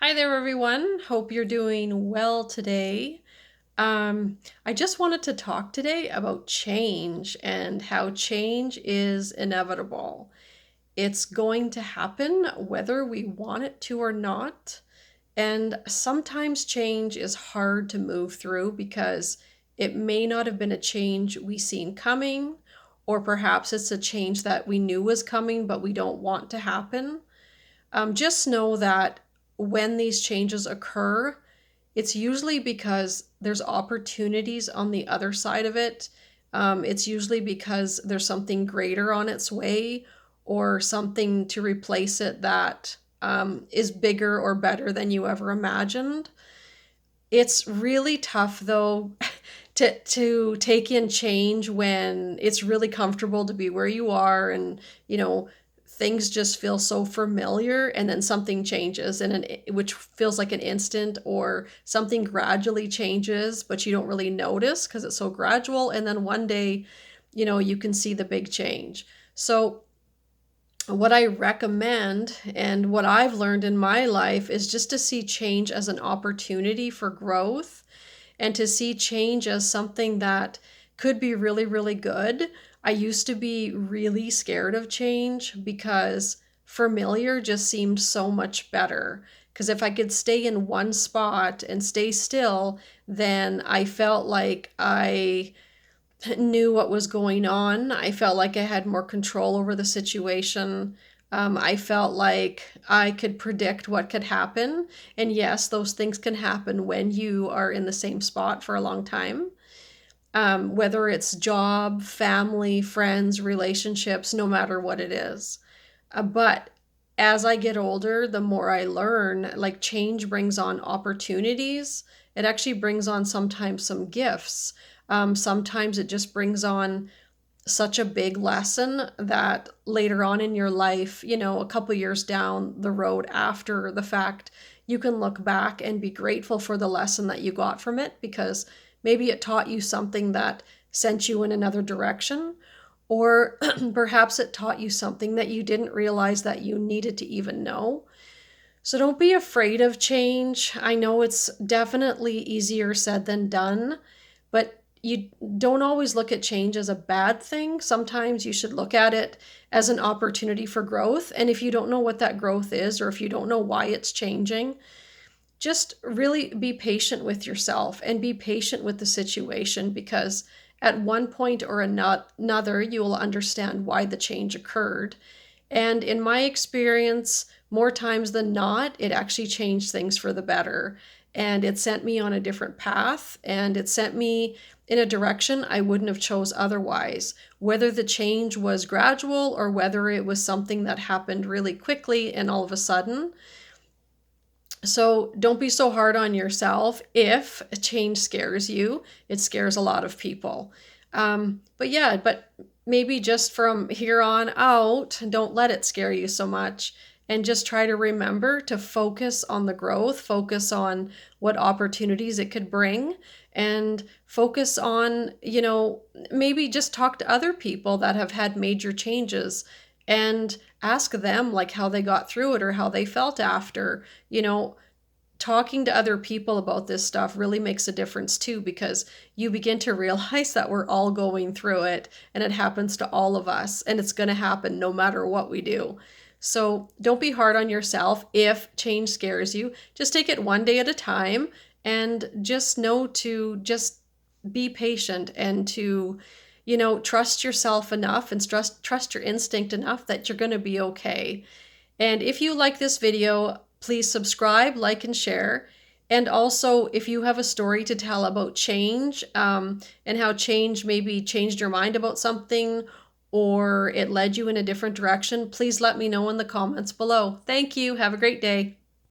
Hi there, everyone. Hope you're doing well today. I just wanted to talk today about change and how change is inevitable. It's going to happen whether we want it to or not. And sometimes change is hard to move through because it may not have been a change we seen coming, or perhaps it's a change that we knew was coming but we don't want to happen. Just know that when these changes occur, it's usually because there's opportunities on the other side of it. It's usually because there's something greater on its way or something to replace it that is bigger or better than you ever imagined. It's really tough though to take in change when it's really comfortable to be where you are and things just feel so familiar, and then something changes which feels like an instant, or something gradually changes but you don't really notice because it's so gradual, and then one day you can see the big change. So what I recommend and what I've learned in my life is just to see change as an opportunity for growth, and to see change as something that could be really, really good. I used to be really scared of change because familiar just seemed so much better. Because if I could stay in one spot and stay still, then I felt like I knew what was going on. I felt like I had more control over the situation. I felt like I could predict what could happen. And yes, those things can happen when you are in the same spot for a long time. Whether it's job, family, friends, relationships, no matter what it is. But as I get older, the more I learn, like change brings on opportunities. It actually brings on sometimes some gifts. Sometimes it just brings on such a big lesson that later on in your life, a couple years down the road after the fact, you can look back and be grateful for the lesson that you got from it, because maybe it taught you something that sent you in another direction, or perhaps it taught you something that you didn't realize that you needed to even know. So don't be afraid of change. I know it's definitely easier said than done, but you don't always look at change as a bad thing. Sometimes you should look at it as an opportunity for growth. And if you don't know what that growth is, or if you don't know why it's changing, just really be patient with yourself and be patient with the situation, because at one point or another, you will understand why the change occurred. And in my experience, more times than not, it actually changed things for the better. And it sent me on a different path, and it sent me in a direction I wouldn't have chose otherwise. Whether the change was gradual or whether it was something that happened really quickly and all of a sudden. So don't be so hard on yourself if a change scares you. It scares a lot of people. But maybe just from here on out, don't let it scare you so much. And just try to remember to focus on the growth, focus on what opportunities it could bring, and focus on, maybe just talk to other people that have had major changes and ask them like how they got through it or how they felt after. Talking to other people about this stuff really makes a difference too, because you begin to realize that we're all going through it, and it happens to all of us, and it's going to happen no matter what we do. So don't be hard on yourself if change scares you. Just take it one day at a time, and just know to just be patient, and to trust yourself enough, and trust your instinct enough that you're going to be okay. And if you like this video, please subscribe, like, and share. And also, if you have a story to tell about change, and how change maybe changed your mind about something, or it led you in a different direction, please let me know in the comments below. Thank you. Have a great day.